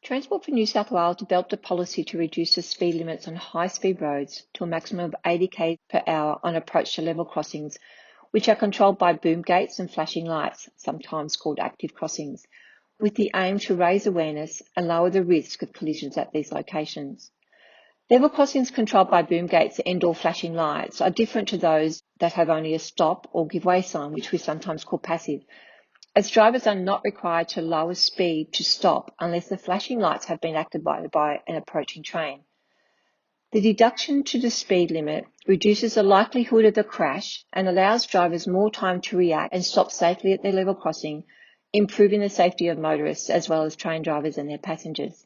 Transport for New South Wales developed a policy to reduce the speed limits on high-speed roads to a maximum of 80 km per hour on approach to level crossings, which are controlled by boom gates and flashing lights, sometimes called active crossings, with the aim to raise awareness and lower the risk of collisions at these locations. Level crossings controlled by boom gates and/or flashing lights are different to those that have only a stop or give way sign, which we sometimes call passive, as drivers are not required to lower speed to stop unless the flashing lights have been activated by an approaching train. The deduction to the speed limit reduces the likelihood of a crash and allows drivers more time to react and stop safely at their level crossing, improving the safety of motorists as well as train drivers and their passengers.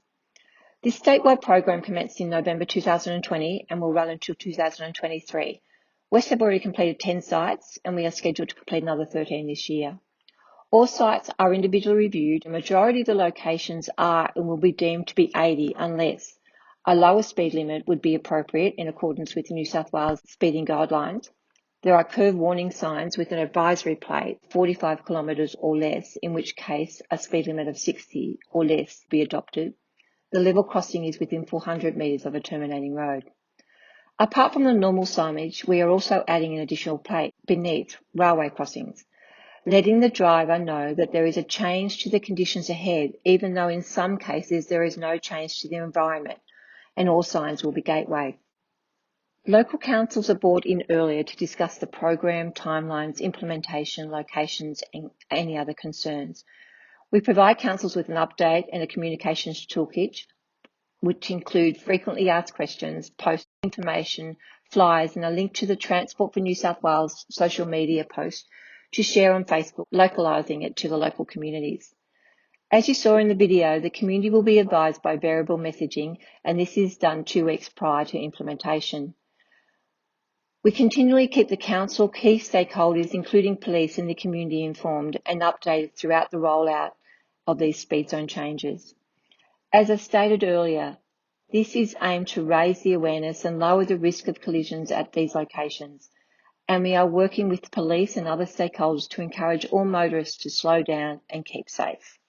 This statewide program commenced in November 2020 and will run until 2023. West have already completed 10 sites and we are scheduled to complete another 13 this year. All sites are individually reviewed. The majority of the locations are and will be deemed to be 80 unless a lower speed limit would be appropriate in accordance with the New South Wales speeding guidelines. There are curve warning signs with an advisory plate, 45 kilometres or less, in which case a speed limit of 60 or less be adopted. The level crossing is within 400 metres of a terminating road. Apart from the normal signage, we are also adding an additional plate beneath railway crossings, letting the driver know that there is a change to the conditions ahead, even though in some cases there is no change to the environment, and all signs will be gateway. Local councils are brought in earlier to discuss the program, timelines, implementation, locations, and any other concerns. We provide councils with an update and a communications toolkit, which include frequently asked questions, post information, flyers, and a link to the Transport for New South Wales social media post to share on Facebook, localising it to the local communities. As you saw in the video, the community will be advised by variable messaging, and this is done 2 weeks prior to implementation. We continually keep the council, key stakeholders, including police and the community, informed and updated throughout the rollout of these speed zone changes. As I stated earlier, this is aimed to raise the awareness and lower the risk of collisions at these locations, and we are working with police and other stakeholders to encourage all motorists to slow down and keep safe.